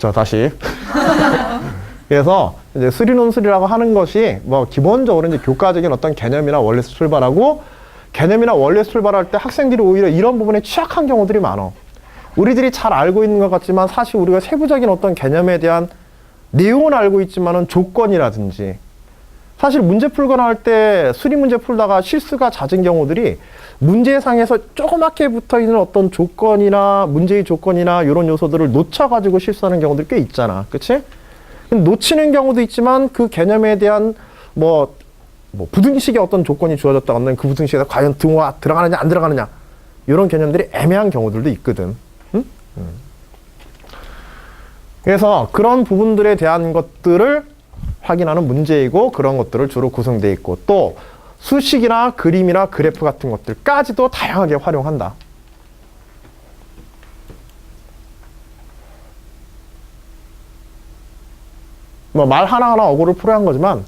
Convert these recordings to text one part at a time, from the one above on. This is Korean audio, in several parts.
자, 다시. 그래서 이제 수리논술이라고 하는 것이 뭐 기본적으로 이제 교과적인 어떤 개념이나 원리에서 출발하고, 개념이나 원리에서 출발할 때 학생들이 오히려 이런 부분에 취약한 경우들이 많아. 우리들이 잘 알고 있는 것 같지만 사실 우리가 세부적인 어떤 개념에 대한 내용은 알고 있지만은 조건이라든지, 사실 문제 풀거나 할 때 수리 문제 풀다가 실수가 잦은 경우들이 문제상에서 조그맣게 붙어있는 어떤 조건이나 문제의 조건이나 이런 요소들을 놓쳐가지고 실수하는 경우들이 꽤 있잖아. 그치? 놓치는 경우도 있지만 그 개념에 대한 뭐 부등식의 어떤 조건이 주어졌다 하면 그 부등식에서 과연 등호가 들어가느냐 안 들어가느냐 이런 개념들이 애매한 경우들도 있거든. 응? 그래서 그런 부분들에 대한 것들을 확인하는 문제이고, 그런 것들을 주로 구성되어 있고, 또 수식이나 그림이나 그래프 같은 것들까지도 다양하게 활용한다. 뭐 말 하나하나 어구를 풀어야 한 거지만,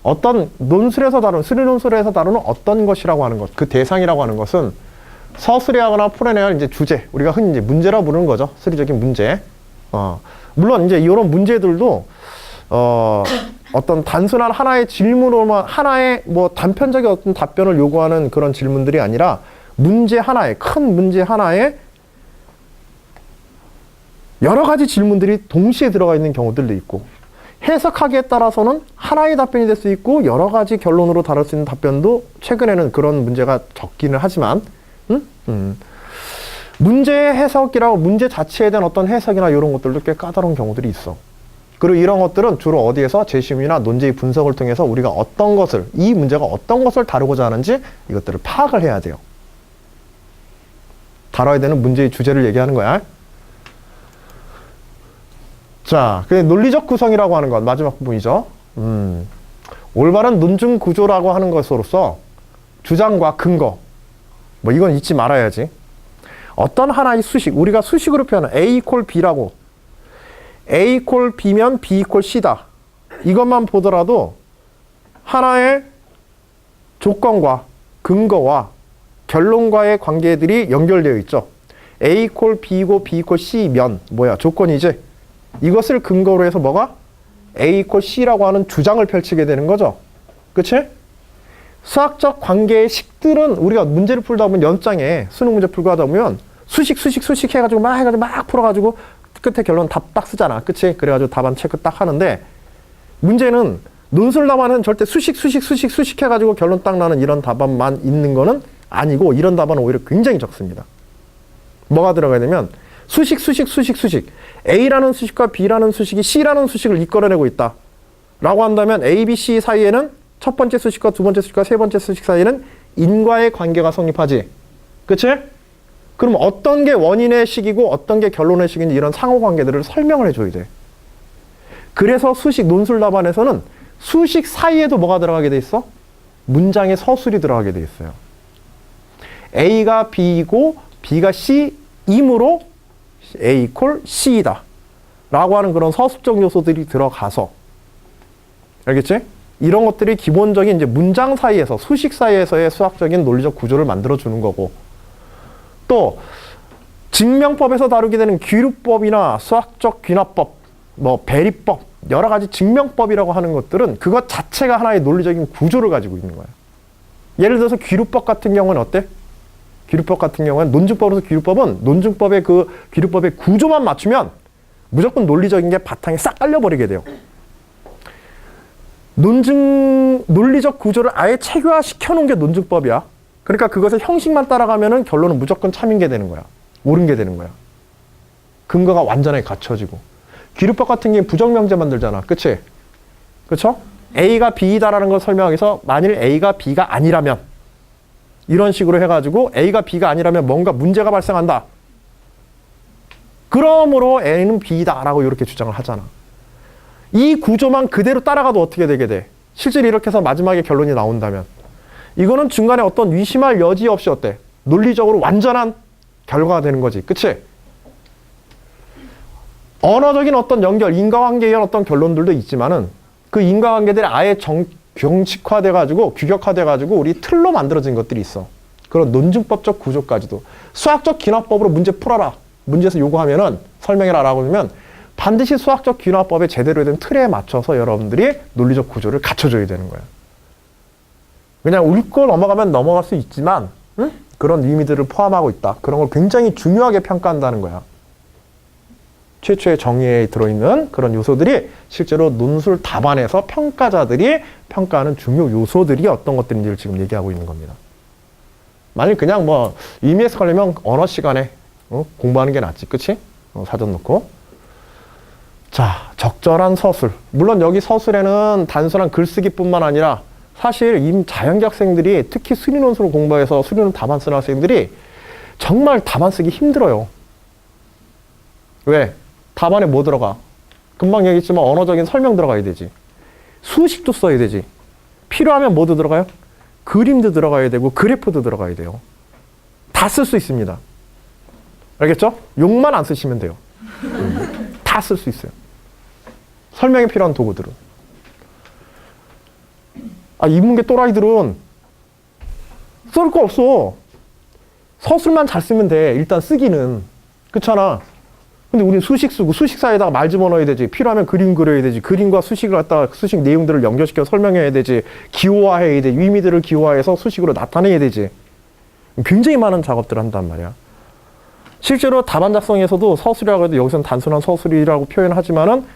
어떤 논술에서 다루는, 수리논술에서 다루는 어떤 것이라고 하는 것, 그 대상이라고 하는 것은 서술해하거나 풀어내야 할 이제 주제, 우리가 흔히 이제 문제라고 부르는 거죠. 수리적인 문제. 물론 이제 이런 문제들도 어떤 단순한 하나의 질문으로만, 하나의 뭐 단편적인 어떤 답변을 요구하는 그런 질문들이 아니라 문제 하나에, 큰 문제 하나에 여러 가지 질문들이 동시에 들어가 있는 경우들도 있고, 해석하기에 따라서는 하나의 답변이 될 수 있고 여러 가지 결론으로 다룰 수 있는 답변도 최근에는 그런 문제가 적기는 하지만, 문제의 해석이라고 문제 자체에 대한 어떤 해석이나 이런 것들도 꽤 까다로운 경우들이 있어. 그리고 이런 것들은 주로 어디에서 재심이나 논제의 분석을 통해서 우리가 어떤 것을, 이 문제가 어떤 것을 다루고자 하는지 이것들을 파악을 해야 돼요. 다뤄야 되는 문제의 주제를 얘기하는 거야. 자, 논리적 구성이라고 하는 것, 마지막 부분이죠. 올바른 논증 구조라고 하는 것으로서 주장과 근거, 뭐 이건 잊지 말아야지. 어떤 하나의 수식, 우리가 수식으로 표현하는 A 이퀄 B라고, A 이퀄 B면 B 이퀄 C다. 이것만 보더라도 하나의 조건과 근거와 결론과의 관계들이 연결되어 있죠. A 이퀄 B고 B 이퀄 C면 뭐야? 조건이지. 이것을 근거로 해서 뭐가? A 이퀄 C라고 하는 주장을 펼치게 되는 거죠. 그치? 수학적 관계의 식들은 우리가 문제를 풀다 보면 연장에 수능 문제 풀고 하다 보면 수식 해가지고 막 풀어가지고 끝에 결론 답 딱 쓰잖아. 그치? 그래가지고 답안 체크 딱 하는데, 문제는 논술 답안은 절대 수식 해가지고 결론 딱 나는 이런 답안만 있는 거는 아니고, 이런 답안은 오히려 굉장히 적습니다. 뭐가 들어가야 되면 수식. A라는 수식과 B라는 수식이 C라는 수식을 이끌어내고 있다 라고 한다면 A, B, C 사이에는 첫 번째 수식과 두 번째 수식과 세 번째 수식 사이에는 인과의 관계가 성립하지. 그치? 그럼 어떤 게 원인의 식이고 어떤 게 결론의 식인지 이런 상호관계들을 설명을 해줘야 돼. 그래서 수식 논술 답안에서는 수식 사이에도 뭐가 들어가게 돼 있어? 문장의 서술이 들어가게 돼 있어요. A가 B이고 B가 C이므로 A 이퀄 C이다 라고 하는 그런 서술적 요소들이 들어가서, 알겠지? 이런 것들이 기본적인 이제 문장 사이에서, 수식 사이에서의 수학적인 논리적 구조를 만들어 주는 거고, 또 증명법에서 다루게 되는 귀류법이나 수학적 귀납법, 뭐 배리법, 여러 가지 증명법이라고 하는 것들은 그것 자체가 하나의 논리적인 구조를 가지고 있는 거야. 예를 들어서 귀류법 같은 경우는 어때? 귀류법 같은 경우는 논증법으로서 귀류법은 논증법의 그 귀류법의 구조만 맞추면 무조건 논리적인 게 바탕에 싹 깔려버리게 돼요. 논리적 구조를 아예 체계화시켜 놓은 게 논증법이야. 그러니까 그것의 형식만 따라가면은 결론은 무조건 참인 게 되는 거야. 옳은 게 되는 거야. 근거가 완전하게 갖춰지고. 귀류법 같은 경우는 부정명제 만들잖아. 그치? 그쵸? A가 B다라는 걸 설명하기 위해서 만일 A가 B가 아니라면, 이런 식으로 해가지고 A가 B가 아니라면 뭔가 문제가 발생한다. 그러므로 A는 B다 라고 이렇게 주장을 하잖아. 이 구조만 그대로 따라가도 어떻게 되게 돼? 실제로 이렇게 해서 마지막에 결론이 나온다면 이거는 중간에 어떤 의심할 여지 없이 어때? 논리적으로 완전한 결과가 되는 거지. 그치? 언어적인 어떤 연결, 인과관계에 의한 어떤 결론들도 있지만은 그 인과관계들이 아예 경직화돼가지고 규격화돼가지고 우리 틀로 만들어진 것들이 있어. 그런 논증법적 구조까지도. 수학적 기납법으로 문제 풀어라. 문제에서 요구하면은 설명해라 라고 하면 반드시 수학적 귀납법에 제대로 된 틀에 맞춰서 여러분들이 논리적 구조를 갖춰줘야 되는 거예요. 그냥 읽고 넘어가면 넘어갈 수 있지만 그런 의미들을 포함하고 있다. 그런 걸 굉장히 중요하게 평가한다는 거야. 최초의 정의에 들어있는 그런 요소들이 실제로 논술 답안에서 평가자들이 평가하는 중요 요소들이 어떤 것들인지를 지금 얘기하고 있는 겁니다. 만약 그냥 뭐 EMS 가려면 언어 시간에 공부하는 게 낫지, 그치? 사전 놓고. 자, 적절한 서술. 물론 여기 서술에는 단순한 글쓰기뿐만 아니라 사실 자연계 학생들이 특히 수리논술을 공부해서 수리논 답안 쓰는 학생들이 정말 답안 쓰기 힘들어요. 왜? 답안에 뭐 들어가? 금방 얘기했지만 언어적인 설명 들어가야 되지. 수식도 써야 되지. 필요하면 뭐도 들어가요? 그림도 들어가야 되고 그래프도 들어가야 돼요. 다 쓸 수 있습니다. 알겠죠? 용만 안 쓰시면 돼요. 다 쓸 수 있어요. 설명에 필요한 도구들은. 인문계 또라이들은 쓸 거 없어. 서술만 잘 쓰면 돼. 일단 쓰기는. 그렇잖아. 근데 우린 수식 쓰고 수식 사이에다가 말 집어넣어야 되지. 필요하면 그림 그려야 되지. 그림과 수식을 갖다가 수식 내용들을 연결시켜 설명해야 되지. 기호화해야 되지. 의미들을 기호화해서 수식으로 나타내야 되지. 굉장히 많은 작업들을 한단 말이야. 실제로 답안 작성에서도 서술이라고 해도 여기서는 단순한 서술이라고 표현하지만은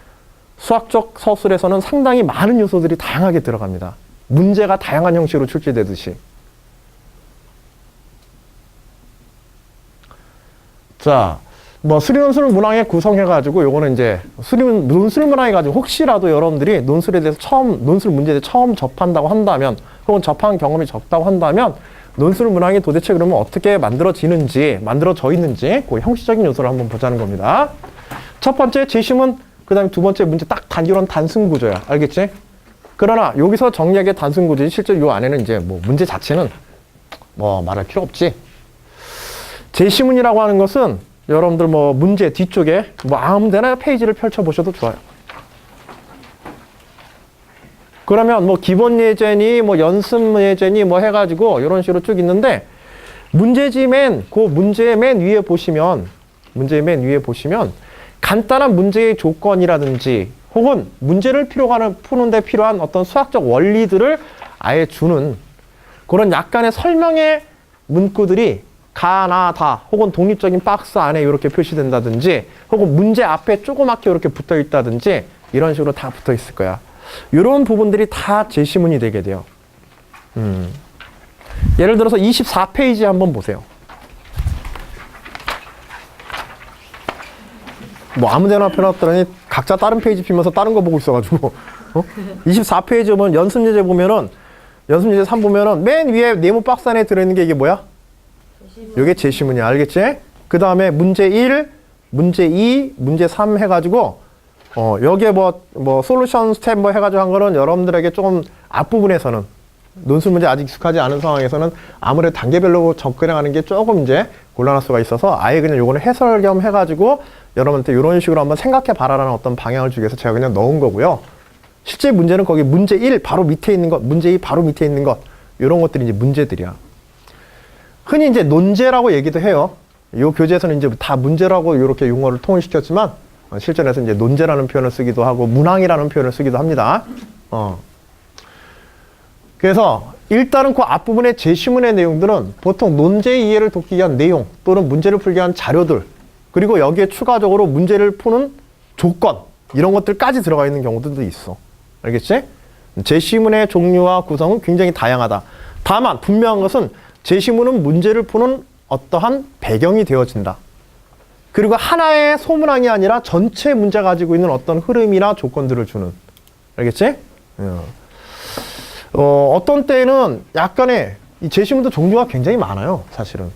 수학적 서술에서는 상당히 많은 요소들이 다양하게 들어갑니다. 문제가 다양한 형식으로 출제되듯이. 자, 뭐 수리논술 문항에 구성해가지고 요거는 이제 논술 문항해가지고 혹시라도 여러분들이 논술에 대해서 논술 문제에 대해서 처음 접한다고 한다면 혹은 접한 경험이 적다고 한다면 논술 문항이 도대체 그러면 어떻게 만들어져 있는지 그 형식적인 요소를 한번 보자는 겁니다. 첫 번째 제시문, 그 다음에 두 번째 문제 딱 단결한 단순 구조야. 알겠지? 그러나 여기서 정리하게 단순 구조지 실제 요 안에는 이제 뭐 문제 자체는 뭐 말할 필요 없지. 제시문이라고 하는 것은 여러분들 뭐 문제 뒤쪽에 뭐 아무데나 페이지를 펼쳐보셔도 좋아요. 그러면 뭐 기본 예제니 뭐 연습 예제니 뭐 해가지고 이런 식으로 쭉 있는데 문제의 맨 위에 보시면 간단한 문제의 조건이라든지 혹은 문제를 푸는데 필요한 어떤 수학적 원리들을 아예 주는 그런 약간의 설명의 문구들이 가, 나, 다 혹은 독립적인 박스 안에 이렇게 표시된다든지 혹은 문제 앞에 조그맣게 이렇게 붙어 있다든지 이런 식으로 다 붙어 있을 거야. 이런 부분들이 다 제시문이 되게 돼요. 예를 들어서 24페이지 한번 보세요. 뭐 아무데나 펴놨더니 각자 다른 페이지 피면서 다른 거 보고 있어가지고 24페이지 보면 연습 예제 보면은 연습 예제 3 보면은 맨 위에 네모 박스 안에 들어있는 게 이게 뭐야? 이게 제시문이야. 알겠지? 그 다음에 문제 1, 문제 2, 문제 3 해가지고 여기에 뭐 솔루션 스텝 뭐 해가지고 한 거는 여러분들에게 조금 앞부분에서는 논술 문제 아직 익숙하지 않은 상황에서는 아무래도 단계별로 접근해가는 게 조금 이제 곤란할 수가 있어서 아예 그냥 요거는 해설 겸 해가지고 여러분한테 이런 식으로 한번 생각해 봐라라는 어떤 방향을 주기 위해서 제가 그냥 넣은 거고요. 실제 문제는 거기 문제 1 바로 밑에 있는 것, 문제 2 바로 밑에 있는 것 이런 것들이 이제 문제들이야. 흔히 이제 논제라고 얘기도 해요. 이 교재에서는 이제 다 문제라고 이렇게 용어를 통일시켰지만 실전에서 이제 논제라는 표현을 쓰기도 하고 문항이라는 표현을 쓰기도 합니다. 그래서 일단은 그 앞부분의 제시문의 내용들은 보통 논제의 이해를 돕기 위한 내용 또는 문제를 풀기 위한 자료들 그리고 여기에 추가적으로 문제를 푸는 조건 이런 것들까지 들어가 있는 경우들도 있어. 알겠지? 제시문의 종류와 구성은 굉장히 다양하다. 다만 분명한 것은 제시문은 문제를 푸는 어떠한 배경이 되어진다. 그리고 하나의 소문항이 아니라 전체 문제가 가지고 있는 어떤 흐름이나 조건들을 주는. 알겠지? 어떤 때는 약간의 이 제시문도 종류가 굉장히 많아요. 사실은.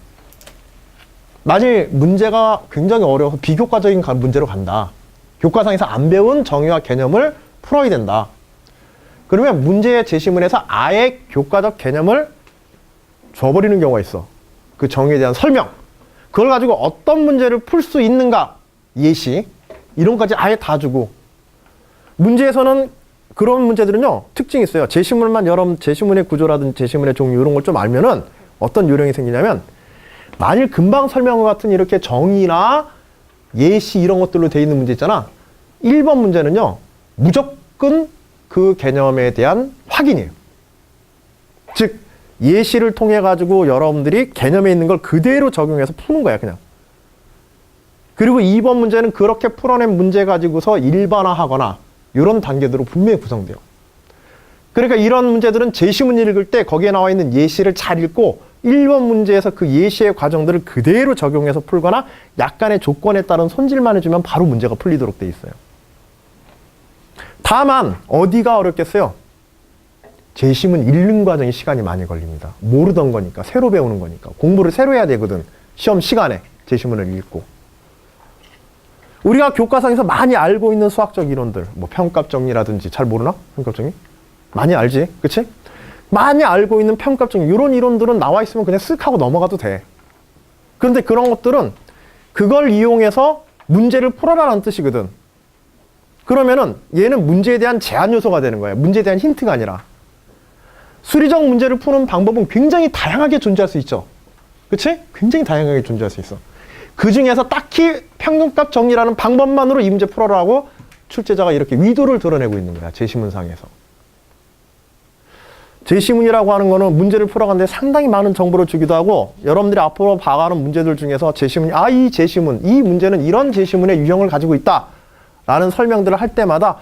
만일 문제가 굉장히 어려워서 비교과적인 문제로 간다. 교과상에서 안 배운 정의와 개념을 풀어야 된다. 그러면 문제의 제시문에서 아예 교과적 개념을 줘버리는 경우가 있어. 그 정의에 대한 설명. 그걸 가지고 어떤 문제를 풀 수 있는가, 예시, 이런 것까지 아예 다 주고. 문제에서는 그런 문제들은요, 특징이 있어요. 제시문만 제시문의 구조라든지 제시문의 종류 이런 걸 좀 알면은 어떤 요령이 생기냐면, 만일 금방 설명한 것 같은 이렇게 정의나 예시 이런 것들로 돼 있는 문제 있잖아. 1번 문제는요, 무조건 그 개념에 대한 확인이에요. 즉, 예시를 통해 가지고 여러분들이 개념에 있는 걸 그대로 적용해서 푸는 거야, 그냥. 그리고 2번 문제는 그렇게 풀어낸 문제 가지고서 일반화하거나 이런 단계대로 분명히 구성돼요. 그러니까 이런 문제들은 제시문 읽을 때 거기에 나와 있는 예시를 잘 읽고 1번 문제에서 그 예시의 과정들을 그대로 적용해서 풀거나 약간의 조건에 따른 손질만 해주면 바로 문제가 풀리도록 돼 있어요. 다만 어디가 어렵겠어요? 제시문 읽는 과정에 시간이 많이 걸립니다. 모르던 거니까, 새로 배우는 거니까. 공부를 새로 해야 되거든. 시험 시간에 제시문을 읽고. 우리가 교과서에서 많이 알고 있는 수학적 이론들, 뭐 평값 정리라든지, 잘 모르나? 평값 정리? 많이 알지? 그치? 많이 알고 있는 평값 정리, 이런 이론들은 나와 있으면 그냥 쓱 하고 넘어가도 돼. 그런데 그런 것들은 그걸 이용해서 문제를 풀어라라는 뜻이거든. 그러면은 얘는 문제에 대한 제한 요소가 되는 거야. 문제에 대한 힌트가 아니라. 수리적 문제를 푸는 방법은 굉장히 다양하게 존재할 수 있죠. 그치? 굉장히 다양하게 존재할 수 있어. 그 중에서 딱히 평균값 정리라는 방법만으로 이 문제 풀어라고 출제자가 이렇게 위도를 드러내고 있는 거야. 제시문상에서. 제시문이라고 하는 거는 문제를 풀어가는데 상당히 많은 정보를 주기도 하고, 여러분들이 앞으로 봐가는 문제들 중에서 제시문이, 이 제시문, 이 문제는 이런 제시문의 유형을 가지고 있다 라는 설명들을 할 때마다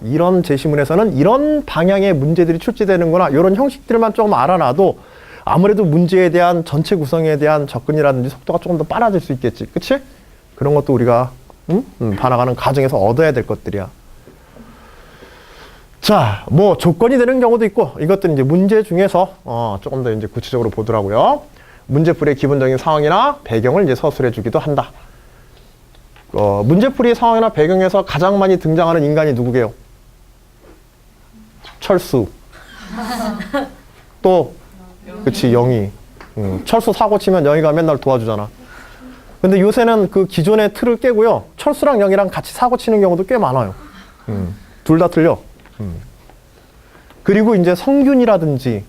이런 제시문에서는 이런 방향의 문제들이 출제되는구나, 이런 형식들만 조금 알아놔도 아무래도 문제에 대한 전체 구성에 대한 접근이라든지 속도가 조금 더 빨라질 수 있겠지. 그치? 그런 것도 우리가 봐나가는 과정에서 얻어야 될 것들이야. 자, 뭐 조건이 되는 경우도 있고, 이것들은 이제 문제 중에서 조금 더 이제 구체적으로 보더라고요. 문제풀이의 기본적인 상황이나 배경을 이제 서술해 주기도 한다. 문제풀이 상황이나 배경에서 가장 많이 등장하는 인간이 누구게요? 철수. 또, 그치, 영희. 철수 사고 치면 영희가 맨날 도와주잖아. 근데 요새는 그 기존의 틀을 깨고요, 철수랑 영희랑 같이 사고 치는 경우도 꽤 많아요. 둘 다 틀려. 그리고 이제 성균이라든지,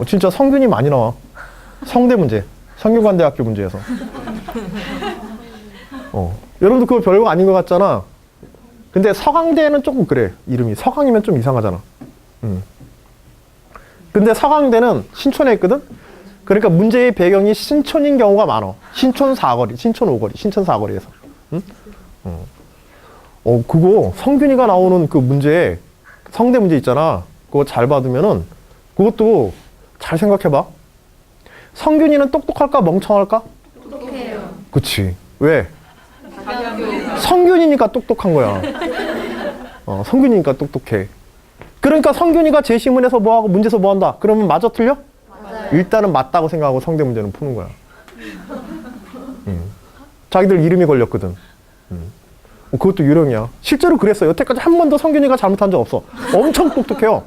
진짜 성균이 많이 나와. 성대 문제, 성균관대학교 문제에서. 여러분도 그거 별거 아닌 것 같잖아. 근데 서강대는 조금 그래. 이름이 서강이면 좀 이상하잖아. 근데 서강대는 신촌에 있거든. 그러니까 문제의 배경이 신촌인 경우가 많아. 신촌 4거리, 신촌 5거리, 신촌 4거리에서. 그거 성균이가 나오는 그 문제, 성대 문제 있잖아. 그거 잘 받으면은 그것도 잘 생각해봐. 성균이는 똑똑할까 멍청할까? 똑똑해요. 그치. 왜? 성균이니까 똑똑한 거야. 성균이니까 똑똑해. 그러니까 성균이가 제시문에서 뭐하고 문제에서 뭐한다. 그러면 맞아 틀려? 맞아요. 일단은 맞다고 생각하고 성대 문제는 푸는 거야. 자기들 이름이 걸렸거든. 그것도 유령이야. 실제로 그랬어. 여태까지 한 번도 성균이가 잘못한 적 없어. 엄청 똑똑해요.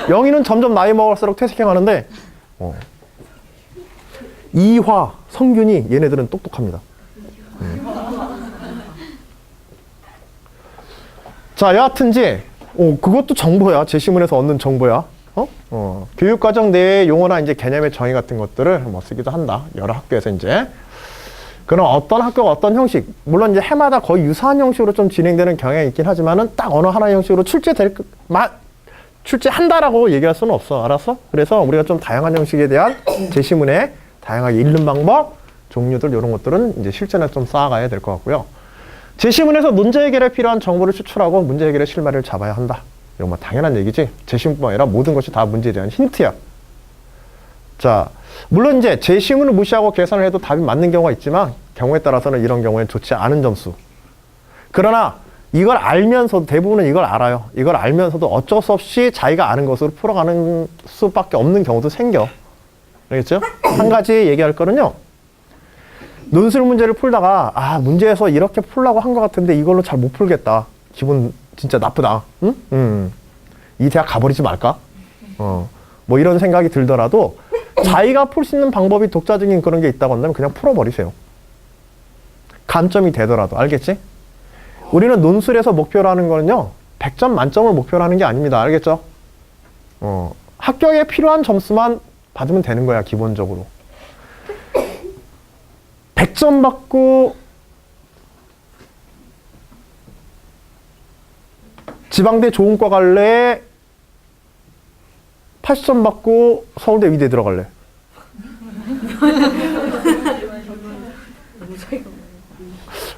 영희는 점점 나이 먹을수록 퇴색해가는데 이화, 성균이 얘네들은 똑똑합니다. 자, 여하튼지 그것도 정보야. 제시문에서 얻는 정보야. 교육과정 내의 용어나 이제 개념의 정의 같은 것들을 뭐 쓰기도 한다. 여러 학교에서 이제. 그럼 어떤 학교가 어떤 형식, 물론 이제 해마다 거의 유사한 형식으로 좀 진행되는 경향이 있긴 하지만은 딱 어느 하나의 형식으로 출제한다라고 얘기할 수는 없어. 알았어? 그래서 우리가 좀 다양한 형식에 대한 제시문에 다양하게 읽는 방법, 종류들 이런 것들은 이제 실전에 좀 쌓아가야 될 것 같고요. 제시문에서 문제 해결에 필요한 정보를 추출하고 문제 해결의 실마리를 잡아야 한다. 이건 뭐 당연한 얘기지. 제시문뿐만 아니라 모든 것이 다 문제에 대한 힌트야. 자, 물론 이제 제시문을 무시하고 계산을 해도 답이 맞는 경우가 있지만 경우에 따라서는 이런 경우에 좋지 않은 점수. 그러나 이걸 알면서도, 대부분은 이걸 알아요. 이걸 알면서도 어쩔 수 없이 자기가 아는 것으로 풀어가는 수밖에 없는 경우도 생겨. 알겠죠? 한 가지 얘기할 거는요, 논술 문제를 풀다가 문제에서 이렇게 풀라고 한 것 같은데 이걸로 잘 못 풀겠다. 기분 진짜 나쁘다. 응? 이 대학 가버리지 말까? 뭐 이런 생각이 들더라도 자기가 풀 수 있는 방법이 독자적인 그런 게 있다고 한다면 그냥 풀어버리세요. 감점이 되더라도. 알겠지? 우리는 논술에서 목표로 하는 거는요, 100점 만점을 목표로 하는 게 아닙니다. 알겠죠? 합격에 필요한 점수만 받으면 되는 거야, 기본적으로. 100점 받고 지방대 좋은 과 갈래? 80점 받고 서울대 의대 들어갈래?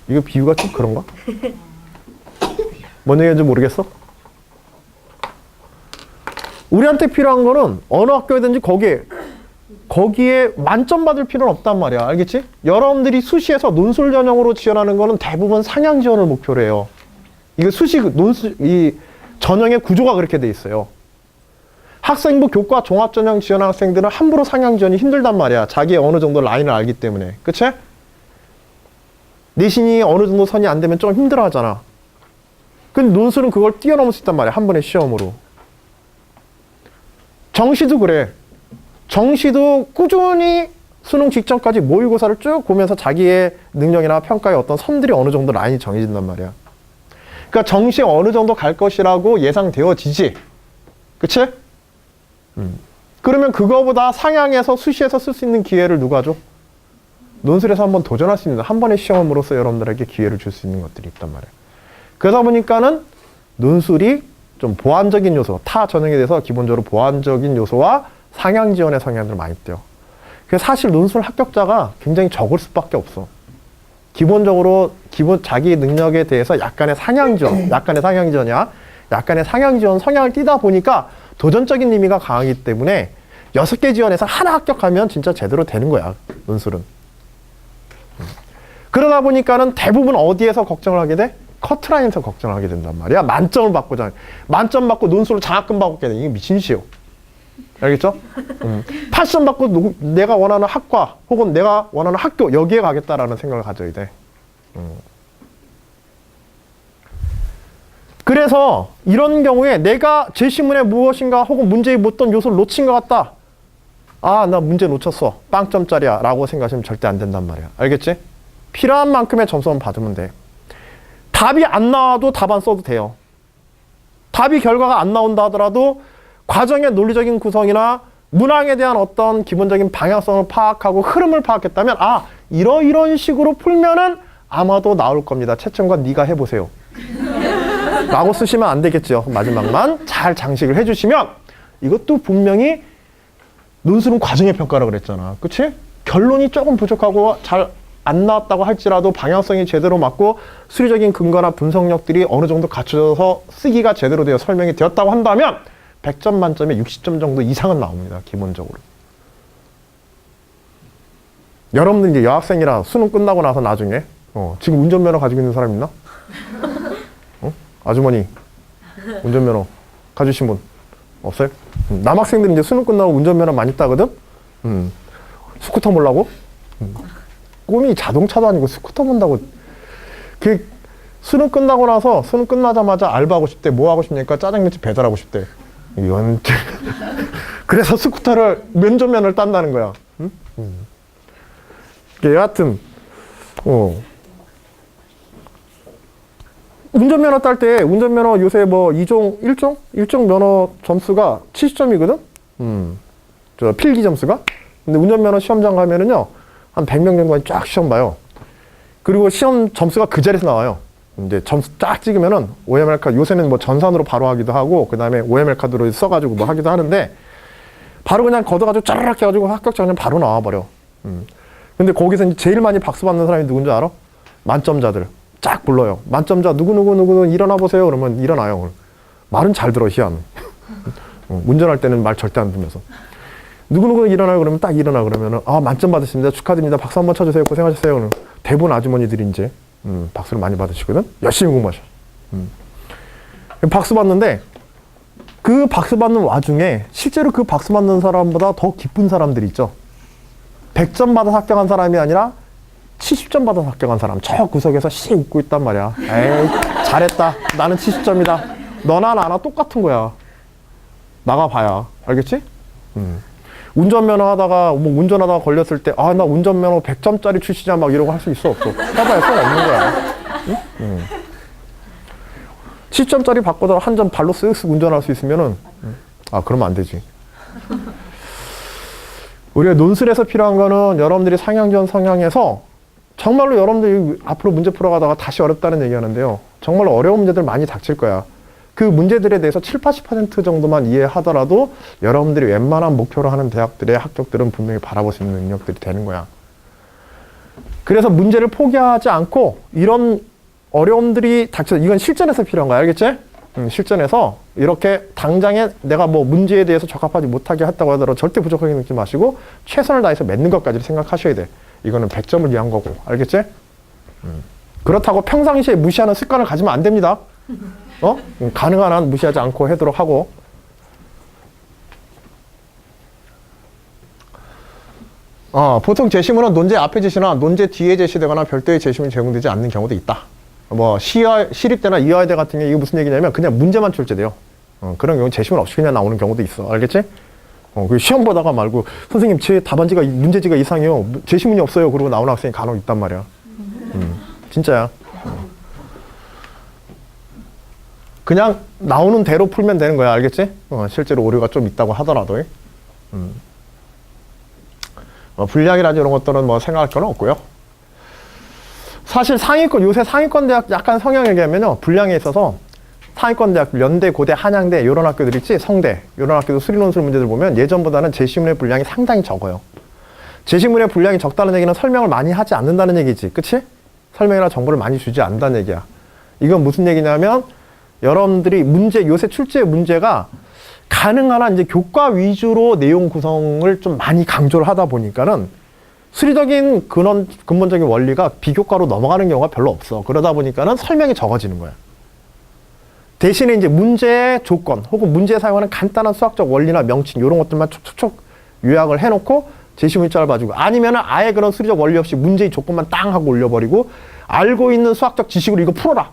이거 비유가 좀 그런가? 뭔 얘기인지 모르겠어? 우리한테 필요한 거는 어느 학교든지 거기에 만점 받을 필요는 없단 말이야. 알겠지? 여러분들이 수시에서 논술 전형으로 지원하는 거는 대부분 상향 지원을 목표로 해요. 이거 이 전형의 구조가 그렇게 돼 있어요. 학생부 교과 종합전형 지원하는 학생들은 함부로 상향 지원이 힘들단 말이야. 자기의 어느 정도 라인을 알기 때문에. 그치? 내신이 어느 정도 선이 안 되면 좀 힘들어 하잖아. 근데 논술은 그걸 뛰어넘을 수 있단 말이야. 한 번의 시험으로. 정시도 그래. 정시도 꾸준히 수능 직전까지 모의고사를 쭉 보면서 자기의 능력이나 평가의 어떤 선들이 어느 정도 라인이 정해진단 말이야. 그러니까 정시에 어느 정도 갈 것이라고 예상되어지지. 그치? 그러면 그거보다 상향해서 수시에서 쓸 수 있는 기회를 누가 줘? 논술에서 한번 도전할 수 있는 한 번의 시험으로서 여러분들에게 기회를 줄 수 있는 것들이 있단 말이에요. 그러다 보니까는 논술이 좀 보완적인 요소, 타 전형에 대해서 기본적으로 보완적인 요소와 상향 지원의 성향들을 많이 띄어. 그래서 사실 논술 합격자가 굉장히 적을 수밖에 없어. 기본적으로 자기 능력에 대해서 약간의 상향 지원, 약간의 상향 지원 성향을 띠다 보니까 도전적인 의미가 강하기 때문에 6개 지원에서 하나 합격하면 진짜 제대로 되는 거야, 논술은. 그러다 보니까는 대부분 어디에서 걱정을 하게 돼? 커트라인에서 걱정을 하게 된단 말이야. 만점을 받고자. 만점 받고 논술로 장학금 받게 돼. 이게 미친 짓이에요. 알겠죠? 80점 받고 내가 원하는 학과 혹은 내가 원하는 학교 여기에 가겠다라는 생각을 가져야 돼. 그래서 이런 경우에 내가 제시문에 무엇인가 혹은 문제에 묻던 요소를 놓친 것 같다. 아, 나 문제 놓쳤어. 빵점짜리야 라고 생각하시면 절대 안 된단 말이야. 알겠지? 필요한 만큼의 점수만 받으면 돼. 답이 안 나와도 답안 써도 돼요. 답이 결과가 안 나온다 하더라도 과정의 논리적인 구성이나 문항에 대한 어떤 기본적인 방향성을 파악하고 흐름을 파악했다면 아, 이런 식으로 풀면은 아마도 나올 겁니다. 채점관 네가 해보세요. 라고 쓰시면 안 되겠죠. 마지막만 잘 장식을 해주시면 이것도 분명히 논술은 과정의 평가라 그랬잖아. 그치? 결론이 조금 부족하고 잘 안 나왔다고 할지라도 방향성이 제대로 맞고 수리적인 근거나 분석력들이 어느 정도 갖춰져서 쓰기가 제대로 되어 설명이 되었다고 한다면 100점 만점에 60점 정도 이상은 나옵니다. 기본적으로. 여러분들 이제 여학생이라 수능 끝나고 나서 나중에 지금 운전면허 가지고 있는 사람 있나? 아주머니 운전면허 가지신 분 없어요? 남학생들은 이제 수능 끝나고 운전면허 많이 따거든? 스쿠터 몰라고? 꿈이 자동차도 아니고 스쿠터 본다고. 그 수능 끝나고 나서 수능 끝나자마자 알바하고 싶대. 뭐 하고 싶냐니까 짜장면집 배달하고 싶대. 이건 그래서 스쿠터를 면접면허를 딴다는 거야. 여하튼 운전면허 딸 때 운전면허 요새 뭐 2종 1종 면허 점수가 70점이거든. 저 필기 점수가. 근데 운전면허 시험장 가면은요 한 100명 정도가 쫙 시험 봐요. 그리고 시험 점수가 그 자리에서 나와요. 이제 점수 쫙 찍으면은 OMR 카드, 요새는 뭐 전산으로 바로 하기도 하고, 그 다음에 OMR 카드로 써가지고 뭐 하기도 하는데, 바로 그냥 걷어가지고 짜르륵 해가지고 합격자 그냥 바로 나와버려. 근데 거기서 이제 제일 많이 박수 받는 사람이 누군지 알아? 만점자들. 쫙 불러요. 만점자 누구 일어나 보세요. 그러면 일어나요. 말은 잘 들어, 희한. 운전할 때는 말 절대 안 들으면서. 누구 일어나요? 그러면 딱 일어나. 그러면은, 아, 만점 받으십니다. 축하드립니다. 박수 한번 쳐주세요. 고생하셨어요. 그러면 대부분 아주머니들이 이제, 박수를 많이 받으시거든? 열심히 공부하셔. 박수 받는데, 그 박수 받는 와중에, 실제로 그 박수 받는 사람보다 더 기쁜 사람들이 있죠. 100점 받아서 합격한 사람이 아니라, 70점 받아서 합격한 사람. 저 구석에서 씩 웃고 있단 말이야. 에이, 잘했다. 나는 70점이다. 너나 나나 똑같은 거야. 나가봐야. 알겠지? 운전면허 하다가, 뭐 운전하다가 걸렸을 때, 아, 나 운전면허 100점짜리 출시자 막 이러고 할 수 있어, 없어? 해봐야 소용없는 거야. 응? 10점짜리 바꿔서 한 점 발로 쓱쓱 운전할 수 있으면은, 아, 그러면 안 되지. 우리가 논술에서 필요한 거는 여러분들이 상향전 성향에서 정말로 여러분들이 앞으로 문제 풀어가다가 다시 어렵다는 얘기 하는데요. 정말로 어려운 문제들 많이 닥칠 거야. 그 문제들에 대해서 7, 80% 정도만 이해하더라도 여러분들이 웬만한 목표로 하는 대학들의 합격들은 분명히 바라볼 수 있는 능력들이 되는 거야. 그래서 문제를 포기하지 않고 이런 어려움들이 닥쳐, 이건 실전에서 필요한 거야. 알겠지? 실전에서 이렇게 당장에 내가 뭐 문제에 대해서 적합하지 못하게 했다고 하더라도 절대 부족하게 느끼지 마시고 최선을 다해서 맺는 것까지 생각하셔야 돼. 이거는 100점을 위한 거고. 알겠지? 그렇다고 평상시에 무시하는 습관을 가지면 안 됩니다. 가능한 한 무시하지 않고 하도록 하고. 보통 제시문은 논제 앞에 제시나 논제 뒤에 제시되거나 별도의 제시문이 제공되지 않는 경우도 있다. 뭐 시립대나 이화여대 같은 경우 이게 무슨 얘기냐면 그냥 문제만 출제돼요. 그런 경우는 제시문 없이 그냥 나오는 경우도 있어. 알겠지? 그 시험 보다가 말고 선생님 제 답안지가 문제지가 이상해요. 제시문이 없어요. 그러고 나오는 학생이 간혹 있단 말이야. 진짜야. 그냥 나오는 대로 풀면 되는 거야. 알겠지? 실제로 오류가 좀 있다고 하더라도. 분량이라든지 이런 것들은 뭐 생각할 건 없고요. 사실 상위권, 요새 상위권 대학 약간 성향 얘기하면요. 분량에 있어서 상위권 대학, 연대, 고대, 한양대 이런 학교들 있지? 성대 이런 학교도 수리논술 문제들 보면 예전보다는 제시문의 분량이 상당히 적어요. 제시문의 분량이 적다는 얘기는 설명을 많이 하지 않는다는 얘기지. 그치? 설명이나 정보를 많이 주지 않는다는 얘기야. 이건 무슨 얘기냐면 여러분들이 문제, 요새 출제 문제가 가능한 한 이제 교과 위주로 내용 구성을 좀 많이 강조를 하다 보니까는 수리적인 근본적인 원리가 비교과로 넘어가는 경우가 별로 없어. 그러다 보니까는 설명이 적어지는 거야. 대신에 이제 문제의 조건 혹은 문제에 사용하는 간단한 수학적 원리나 명칭 이런 것들만 촉촉촉 요약을 해놓고 제시문 짧아주고 아니면은 아예 그런 수리적 원리 없이 문제의 조건만 땅 하고 올려버리고 알고 있는 수학적 지식으로 이거 풀어라.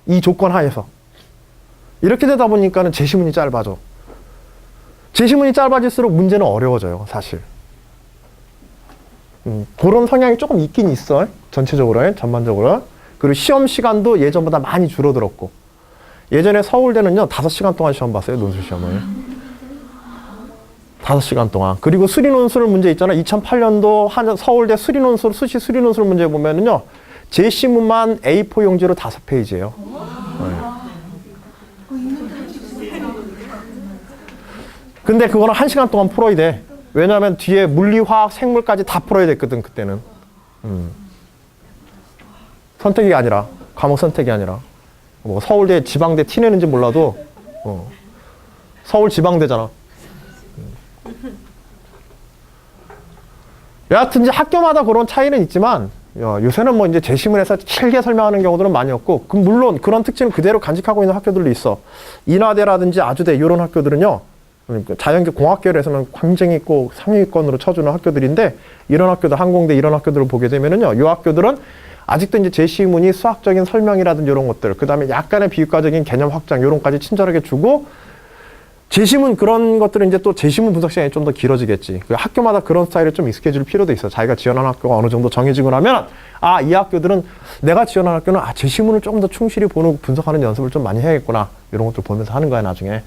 이 조건 하에서. 이렇게 되다 보니까는 제시문이 짧아져. 제시문이 짧아질수록 문제는 어려워져요, 사실. 그런 성향이 조금 있긴 있어. 전체적으로, 전반적으로. 그리고 시험 시간도 예전보다 많이 줄어들었고. 예전에 서울대는요, 5시간 동안 시험 봤어요, 논술 시험을. 5시간 동안. 그리고 수리논술 문제 있잖아. 2008년도 서울대 수리논술, 수시 수리논술 문제 보면은요, 제시문만 A4 용지로 5페이지예요. 근데 그거는 1시간 동안 풀어야 돼. 왜냐하면 뒤에 물리, 화학, 생물까지 다 풀어야 됐거든, 그때는. 선택이 아니라, 과목 선택이 아니라. 뭐 서울대, 지방대 티내는지 몰라도, 서울 지방대잖아. 여하튼 이제 학교마다 그런 차이는 있지만, 요새는 뭐 이제 제시문에서 길게 설명하는 경우들은 많이 없고, 물론 그런 특징을 그대로 간직하고 있는 학교들도 있어. 인하대라든지 아주대, 이런 학교들은요, 자연계 공학계열에서는 굉장히 꼭 상위권으로 쳐주는 학교들인데 이런 학교들, 항공대 이런 학교들을 보게 되면은요, 이 학교들은 아직도 이제 제시문이 수학적인 설명이라든지 이런 것들, 그 다음에 약간의 비유과적인 개념 확장 이런까지 친절하게 주고 제시문 그런 것들은 이제 또 제시문 분석 시간이 좀 더 길어지겠지. 그 학교마다 그런 스타일을 좀 익숙해질 필요도 있어. 자기가 지원한 학교가 어느 정도 정해지고 나면 이 학교들은 내가 지원한 학교는 제시문을 조금 더 충실히 보는 분석하는 연습을 좀 많이 해야겠구나. 이런 것들 보면서 하는 거야, 나중에.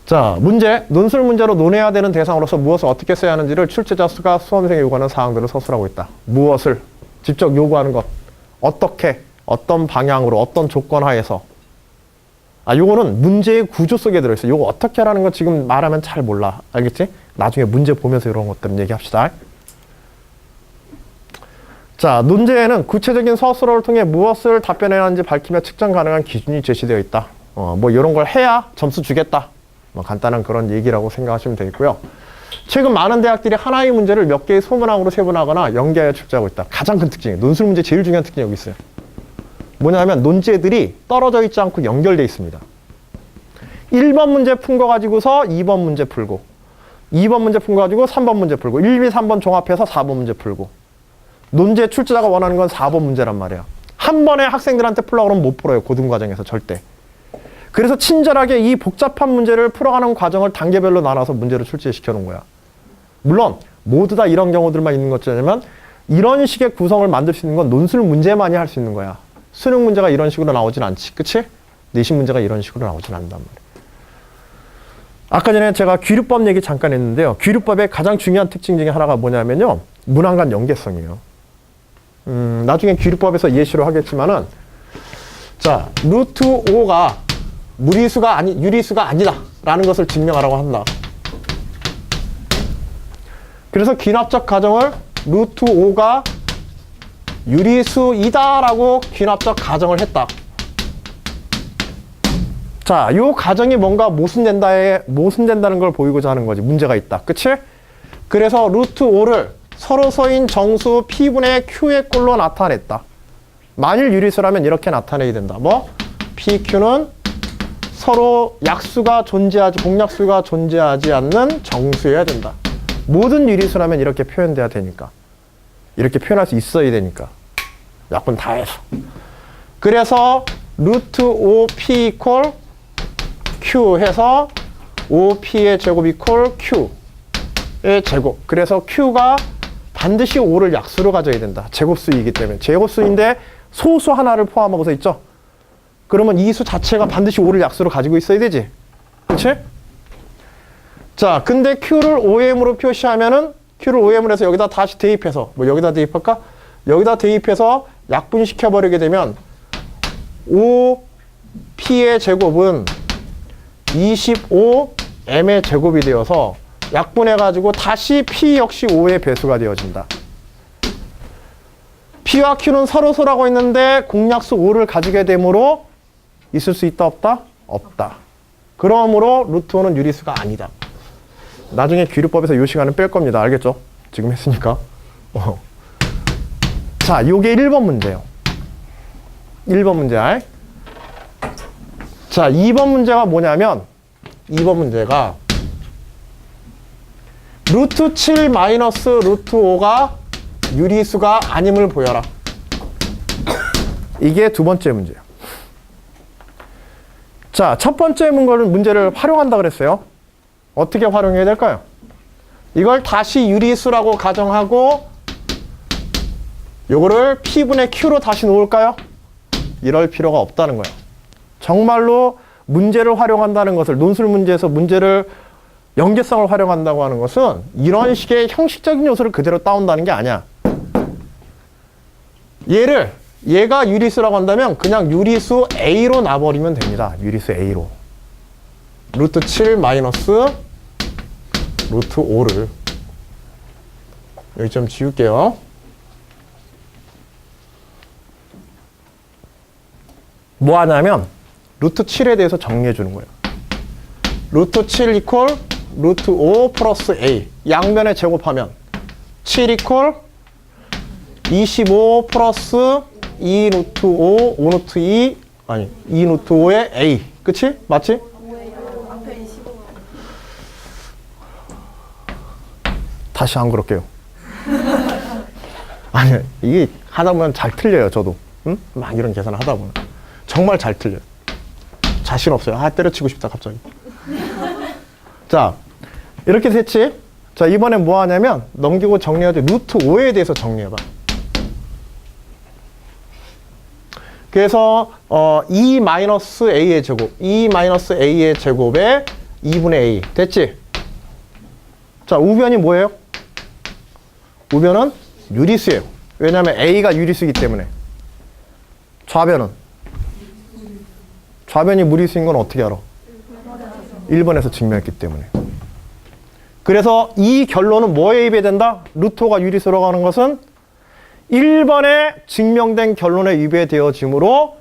자, 문제. 논술 문제로 논해야 되는 대상으로서 무엇을 어떻게 써야 하는지를 출제자 수가 수험생에 요구하는 사항들을 서술하고 있다. 무엇을 직접 요구하는 것. 어떻게, 어떤 방향으로, 어떤 조건 하에서. 요거는 문제의 구조 속에 들어있어. 요거 어떻게 하라는 거 지금 말하면 잘 몰라. 알겠지? 나중에 문제 보면서 이런 것들은 얘기합시다. 자, 논제에는 구체적인 서술어를 통해 무엇을 답변해야 하는지 밝히며 측정 가능한 기준이 제시되어 있다. 뭐 이런 걸 해야 점수 주겠다. 뭐 간단한 그런 얘기라고 생각하시면 되겠고요. 최근 많은 대학들이 하나의 문제를 몇 개의 소문항으로 세분하거나 연계하여 출제하고 있다. 가장 큰 특징이에요. 논술 문제 제일 중요한 특징이 여기 있어요. 뭐냐면 논제들이 떨어져 있지 않고 연결되어 있습니다. 1번 문제 푼 거 가지고서 2번 문제 풀고 2번 문제 푼 거 가지고 3번 문제 풀고 1, 2, 3번 종합해서 4번 문제 풀고 논제 출제자가 원하는 건 4번 문제란 말이야. 한 번에 학생들한테 풀려고 그러면 못 풀어요. 고등과정에서 절대. 그래서 친절하게 이 복잡한 문제를 풀어가는 과정을 단계별로 나눠서 문제를 출제시켜 놓은 거야. 물론 모두 다 이런 경우들만 있는 것이냐면 이런 식의 구성을 만들 수 있는 건 논술 문제만이 할 수 있는 거야. 수능 문제가 이런 식으로 나오진 않지. 그치? 내신 문제가 이런 식으로 나오진 않는단 말이야. 아까 전에 제가 귀류법 얘기 잠깐 했는데요. 귀류법의 가장 중요한 특징 중에 하나가 뭐냐면요. 문항 간 연계성이에요. 나중에 귀류법에서 예시로 하겠지만은 자, 루트 5가 유리수가 아니다 라는 것을 증명하라고 한다. 그래서 귀납적 가정을 루트 5가 유리수이다 라고 귀납적 가정을 했다. 자, 이 가정이 뭔가 모순된다는 걸 보이고자 하는 거지. 문제가 있다. 그치? 그래서 루트 5를 서로서인 정수 P분의 Q의 꼴로 나타냈다. 만일 유리수라면 이렇게 나타내야 된다. 뭐? PQ는 서로 공약수가 존재하지 않는 정수여야 된다. 모든 유리수라면 이렇게 표현돼야 되니까. 이렇게 표현할 수 있어야 되니까. 약분 다 해서. 그래서 루트 5P 이퀄 Q 해서 5P의 제곱 이퀄 Q의 제곱. 그래서 Q가 반드시 5를 약수로 가져야 된다. 제곱수이기 때문에. 제곱수인데 소수 하나를 포함하고서 있죠. 그러면 이 수 자체가 반드시 5를 약수로 가지고 있어야 되지. 그치? 자, 근데 Q를 OM으로 표시하면은 Q를 OM으로 해서 여기다 다시 대입해서 여기다 대입할까? 여기다 대입해서 약분시켜버리게 되면 5P의 제곱은 25M의 제곱이 되어서 약분해가지고 다시 P 역시 5의 배수가 되어진다. P와 Q는 서로서라고 했는데 공약수 5를 가지게 되므로 있을 수 있다 없다? 없다. 그러므로 루트 5는 유리수가 아니다. 나중에 귀류법에서 이 시간은 뺄 겁니다. 알겠죠? 지금 했으니까. 자, 요게 1번 문제예요. 1번 문제야. 자, 2번 문제가 뭐냐면 2번 문제가 루트 7 마이너스 루트 5가 유리수가 아님을 보여라. 이게 두 번째 문제예요. 자, 첫 번째 문제를 활용한다 그랬어요. 어떻게 활용해야 될까요? 이걸 다시 유리수라고 가정하고 요거를 P분의 Q로 다시 놓을까요? 이럴 필요가 없다는 거예요. 정말로 문제를 활용한다는 것을, 논술 문제에서 문제를 연계성을 활용한다고 하는 것은 이런 식의 형식적인 요소를 그대로 따온다는 게 아니야. 얘가 유리수라고 한다면 그냥 유리수 A로 놔버리면 됩니다. 유리수 A로. 루트 7 마이너스 루트 5를 여기 좀 지울게요. 뭐 하냐면 루트 7에 대해서 정리해 주는 거예요. 루트 7 이퀄 루트 5 플러스 A. 양면에 제곱하면 7 이퀄 25 플러스 2 루트 5, 5 루트 2, 아니 2 루트 5의 A. 그치? 맞지? 다시 안 그럴게요. 아니, 이게 하다 보면 잘 틀려요, 저도. 응? 막 이런 계산을 하다 보면. 정말 잘 틀려요. 자신 없어요. 때려치고 싶다, 갑자기. 자, 이렇게 됐지? 자, 이번엔 뭐 하냐면, 넘기고 정리하지. 루트 5에 대해서 정리해봐. 그래서, 2-A의 제곱. 2-A의 제곱에 2분의 A. 됐지? 자, 우변이 뭐예요? 우변은 유리수예요. 왜냐하면 A가 유리수이기 때문에. 좌변은? 좌변이 무리수인 건 어떻게 알아? 1번에서 증명했기 때문에. 그래서 이 결론은 뭐에 입에 된다? 루트 5가 유리수라고 하는 것은 1번에 증명된 결론에 위배되어지므로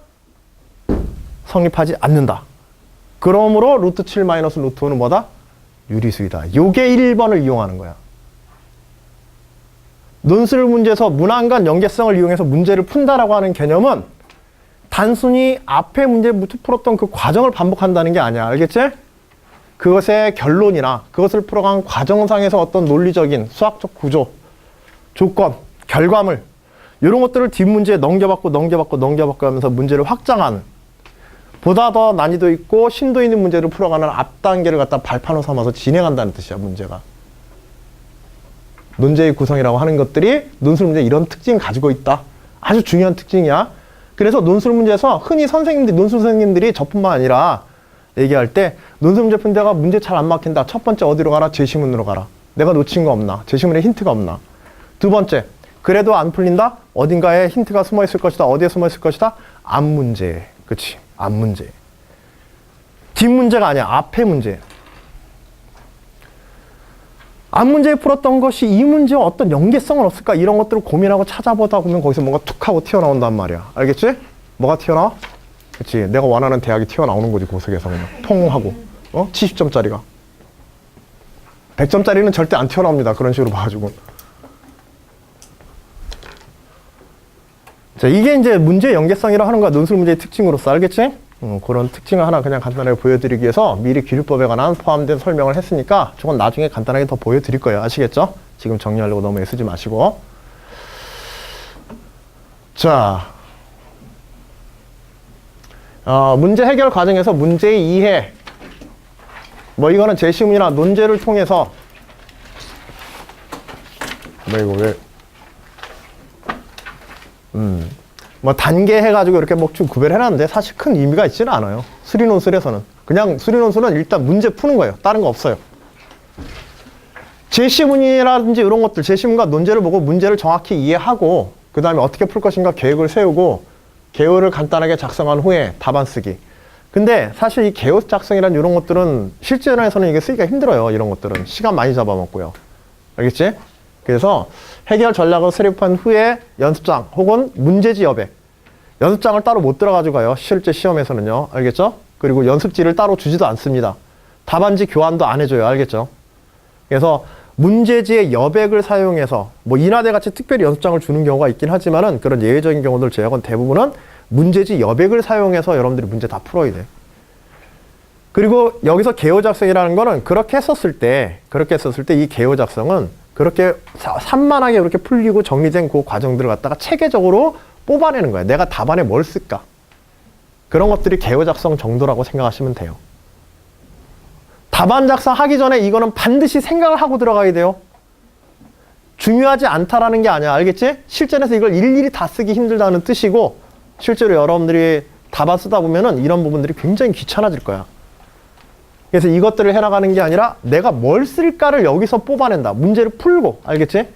성립하지 않는다. 그러므로 루트 7 마이너스 루트 5는 뭐다? 유리수이다. 요게 1번을 이용하는 거야. 논술 문제에서 문항간 연계성을 이용해서 문제를 푼다라고 하는 개념은 단순히 앞에 문제 풀었던 그 과정을 반복한다는 게 아니야. 알겠지? 그것의 결론이나 그것을 풀어간 과정상에서 어떤 논리적인 수학적 구조, 조건, 결과물 이런 것들을 뒷문제에 넘겨받고 하면서 문제를 확장하는 보다 더 난이도 있고 심도 있는 문제를 풀어가는 앞 단계를 갖다 발판으로 삼아서 진행한다는 뜻이야. 문제가. 논제의 구성이라고 하는 것들이 논술 문제에 이런 특징을 가지고 있다. 아주 중요한 특징이야. 그래서 논술 문제에서 흔히 논술 선생님들이 저뿐만 아니라 얘기할 때 논술 문제 푼다가 문제 잘 안 막힌다. 첫 번째 어디로 가라? 제시문으로 가라. 내가 놓친 거 없나? 제시문에 힌트가 없나? 두 번째, 그래도 안 풀린다? 어딘가에 힌트가 숨어 있을 것이다. 어디에 숨어 있을 것이다? 앞 문제에. 그치. 앞 문제. 뒷 문제가 아니야. 앞의 문제. 앞 문제 풀었던 것이 이 문제와 어떤 연계성은 없을까? 이런 것들을 고민하고 찾아보다 보면 거기서 뭔가 툭 하고 튀어나온단 말이야. 알겠지? 뭐가 튀어나와? 그치. 내가 원하는 대학이 튀어나오는 거지. 고석에서 그냥 통 하고. 70점짜리가. 100점짜리는 절대 안 튀어나옵니다. 그런 식으로 봐가지고. 자, 이게 이제 문제 연계성이라 하는 거야. 논술 문제의 특징으로서. 알겠지? 그런 특징을 하나 그냥 간단하게 보여드리기 위해서 미리 기술법에 관한 포함된 설명을 했으니까 저건 나중에 간단하게 더 보여드릴 거예요. 아시겠죠? 지금 정리하려고 너무 애쓰지 마시고. 자, 문제 해결 과정에서 문제의 이해, 뭐 이거는 제시문이나 논제를 통해서 뭐 이거 왜 뭐 단계 해가지고 이렇게 뭐 좀 구별해놨는데 사실 큰 의미가 있지는 않아요. 수리논술에서는. 그냥 수리논술은 일단 문제 푸는 거예요. 다른 거 없어요. 제시문이라든지 이런 것들, 제시문과 논제를 보고 문제를 정확히 이해하고 그 다음에 어떻게 풀 것인가 계획을 세우고 개요를 간단하게 작성한 후에 답안 쓰기. 근데 사실 이 개요 작성이란 이런 것들은 실전에서는 이게 쓰기가 힘들어요. 이런 것들은 시간 많이 잡아먹고요. 알겠지? 그래서 해결 전략을 수립한 후에 연습장 혹은 문제지 여백. 연습장을 따로 못 들어가지고 가요. 실제 시험에서는요. 알겠죠? 그리고 연습지를 따로 주지도 않습니다. 답안지 교환도 안 해줘요. 알겠죠? 그래서 문제지의 여백을 사용해서 뭐 인하대 같이 특별히 연습장을 주는 경우가 있긴 하지만은 그런 예외적인 경우들 제외하고는 대부분은 문제지 여백을 사용해서 여러분들이 문제 다 풀어야 돼. 그리고 여기서 개요 작성이라는 거는 그렇게 했었을 때 이 개요 작성은 그렇게 산만하게 그렇게 풀리고 정리된 그 과정들을 갖다가 체계적으로 뽑아내는 거야. 내가 답안에 뭘 쓸까? 그런 것들이 개요 작성 정도라고 생각하시면 돼요. 답안 작성하기 전에 이거는 반드시 생각을 하고 들어가야 돼요. 중요하지 않다라는 게 아니야. 알겠지? 실전에서 이걸 일일이 다 쓰기 힘들다는 뜻이고 실제로 여러분들이 답안 쓰다 보면은 이런 부분들이 굉장히 귀찮아질 거야. 그래서 이것들을 해나가는 게 아니라 내가 뭘 쓸까를 여기서 뽑아낸다. 문제를 풀고, 알겠지?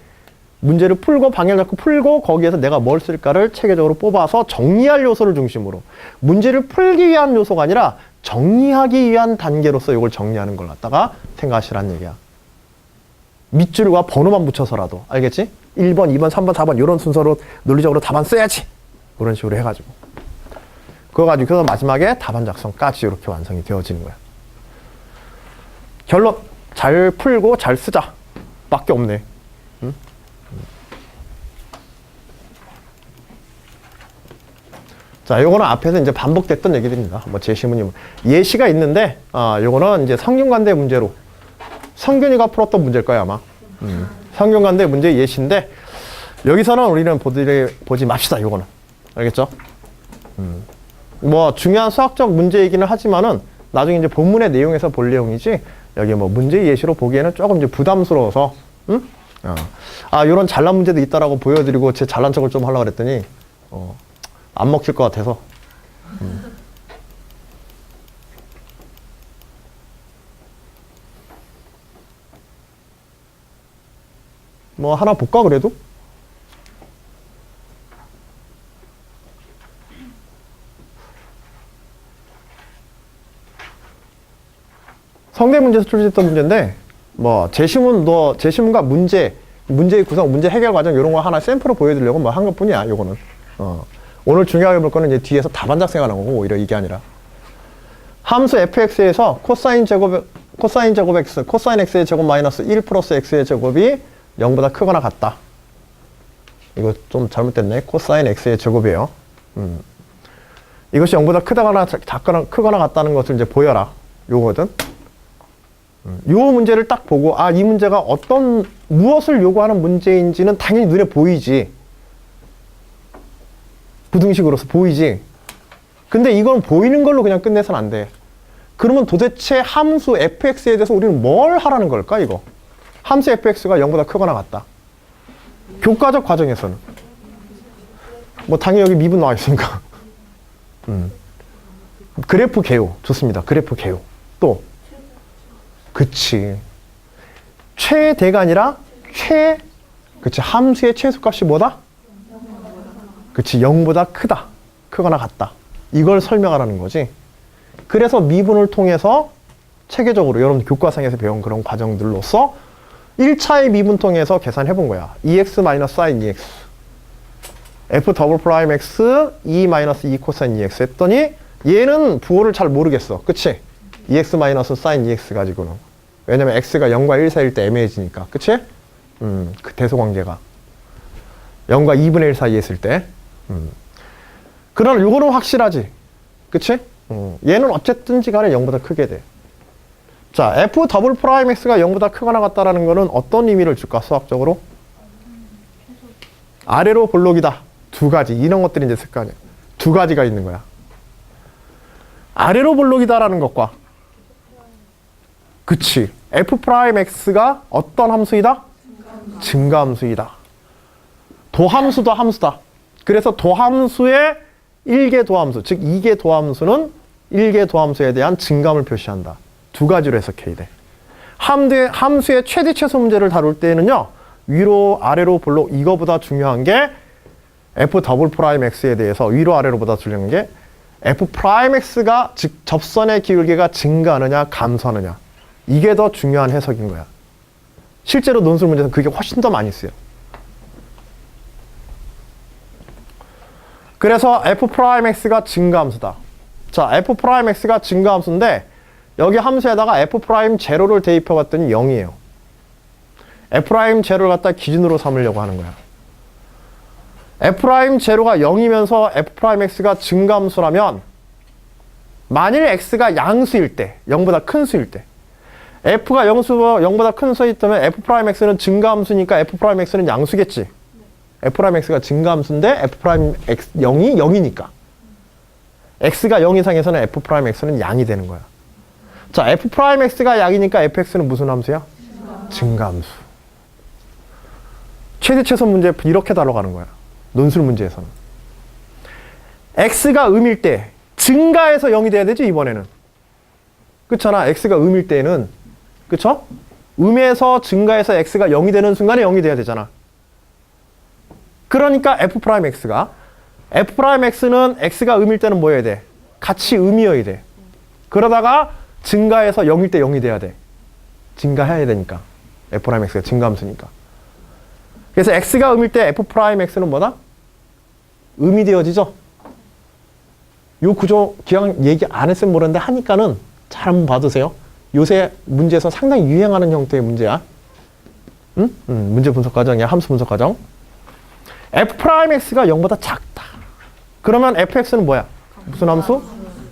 문제를 풀고 방향 잡고 풀고 거기에서 내가 뭘 쓸까를 체계적으로 뽑아서 정리할 요소를 중심으로 문제를 풀기 위한 요소가 아니라 정리하기 위한 단계로서 이걸 정리하는 걸 갖다가 생각하시라는 얘기야. 밑줄과 번호만 붙여서라도. 알겠지? 1번, 2번, 3번, 4번 이런 순서로 논리적으로 답안 써야지. 그런 식으로 해가지고. 그거 가지고 그래서 마지막에 답안 작성까지 이렇게 완성이 되어지는 거야. 결론. 잘 풀고 잘 쓰자. 밖에 없네. 응? 자, 요거는 앞에서 이제 반복됐던 얘기들입니다. 뭐 제시문이 예시가 있는데, 요거는 이제 성균관대 문제로 성균이가 풀었던 문제일 거야 아마. 성균관대 문제 예시인데 여기서는 우리는 보지 맙시다. 요거는 알겠죠? 뭐 중요한 수학적 문제이기는 하지만은 나중에 이제 본문의 내용에서 볼 내용이지 여기 뭐 문제 예시로 보기에는 조금 이제 부담스러워서, 요런 잘난 문제도 있다라고 보여드리고 제 잘난 척을 좀 하려고 그랬더니 안 먹힐 것 같아서. 뭐 하나 볼까 그래도? 성대 문제에서 출제했던 문제인데 뭐 제시문과 문제의 구성, 문제 해결 과정 이런 거 하나 샘플을 보여드리려고 뭐 한 것뿐이야. 요거는 오늘 중요하게 볼 거는 이제 뒤에서 답안 작성이 나오고 오히려 이게 아니라 함수 fx에서 코사인 제곱 x, 코사인 x의 제곱 마이너스 1 플러스 x의 제곱이 0보다 크거나 같다. 이거 좀 잘못됐네. 코사인 x의 제곱이에요. 이것이 0보다 크거나 같다는 것을 이제 보여라. 요거거든. 요 문제를 딱 보고 이 문제가 무엇을 요구하는 문제인지는 당연히 눈에 보이지. 부등식으로서 보이지. 근데 이건 보이는 걸로 그냥 끝내서는 안 돼. 그러면 도대체 함수 fx에 대해서 우리는 뭘 하라는 걸까 이거? 함수 fx가 0보다 크거나 같다. 교과적 과정에서는. 뭐 당연히 여기 미분 나와 있으니까. 그래프 개요. 좋습니다. 그래프 개요. 또 그치. 최대가 아니라 그치. 함수의 최소값이 뭐다? 그치. 0보다 크다. 크거나 같다. 이걸 설명하라는 거지. 그래서 미분을 통해서 체계적으로 여러분 교과상에서 배운 그런 과정들로서 1차의 미분 통해서 계산해 본 거야. 2x sin 2x f 더블 프라임 x 2 2 코사인 2x 했더니 얘는 부호를 잘 모르겠어. 그치? 2x sin 2x 가지고는. 왜냐면 x가 0과 1 사이일 때 애매해지니까. 그치? 그 대소관계가 0과 2분의 1 사이에 있을 때. 그러나 요거는 확실하지. 그치? 얘는 어쨌든지 간에 0보다 크게 돼. 자, f 더블 프라임 x가 0보다 크거나 같다라는 거는 어떤 의미를 줄까, 수학적으로? 아래로 볼록이다. 두 가지. 이런 것들이 이제 있을 거 아니야. 두 가지가 있는 거야. 아래로 볼록이다라는 것과, 그치. f 프라임 x가 어떤 함수이다? 증가함수이다. 도함수도 함수다. 그래서 도함수의 1개 도함수, 즉 2개 도함수는 1개 도함수에 대한 증감을 표시한다. 두 가지로 해석해야 돼. 함수의 최대 최소 문제를 다룰 때는요, 위로 아래로 볼록, 이거보다 중요한 게 f 더블 프라임 x에 대해서 위로 아래로보다 중요한 게 f 프라임 x가 즉 접선의 기울기가 증가하느냐 감소하느냐, 이게 더 중요한 해석인 거야. 실제로 논술 문제에서는 그게 훨씬 더 많이 쓰여. 그래서 f 프라임 x가 증가함수다. 자, f 프라임 x가 증가함수인데 여기 함수에다가 f 프라임 제로를 대입해 봤더니 0이에요. f 프라임 제로를 갖다 기준으로 삼으려고 하는 거야. f 프라임 제로가 0이면서 f 프라임 x가 증가함수라면 만일 x가 양수일 때, 0보다 큰 수일 때, f가 0보다 큰 수에 있다면 f 프라임 x는 증가함수니까 f 프라임 x는 양수겠지. f 프라임 x가 증가함수인데 f 프라임 x 0이 0이니까 x가 0 이상에서는 f 프라임 x는 양이 되는 거야. 자, f 프라임 x가 양이니까 fx는 무슨 함수야? 증가함수. 최대 최소 문제 이렇게 다뤄가는 거야. 논술 문제에서는. x가 음일 때 증가해서 0이 돼야 되지, 이번에는. 그렇잖아. x가 음일 때는, 그쵸? 음에서 증가해서 x가 0이 되는 순간에 0이 돼야 되잖아. 그러니까 f 프라임 x가, f 프라임 x는 x가 음일 때는 뭐 해야 돼? 같이 음이어야 돼. 그러다가 증가해서 0일 때 0이 돼야 돼. 증가해야 되니까. f 프라임 x가 증가함수니까. 그래서 x가 음일 때 f 프라임 x는 뭐다? 음이 되어지죠. 요 구조 기왕 얘기 안 했으면 모르는데 하니까는 잘 한번 봐두세요. 요새 문제에서 상당히 유행하는 형태의 문제야. 응? 문제 분석 과정이야. 함수 분석 과정. f 프라임 x가 0보다 작다. 그러면 fx는 뭐야? 무슨 함수?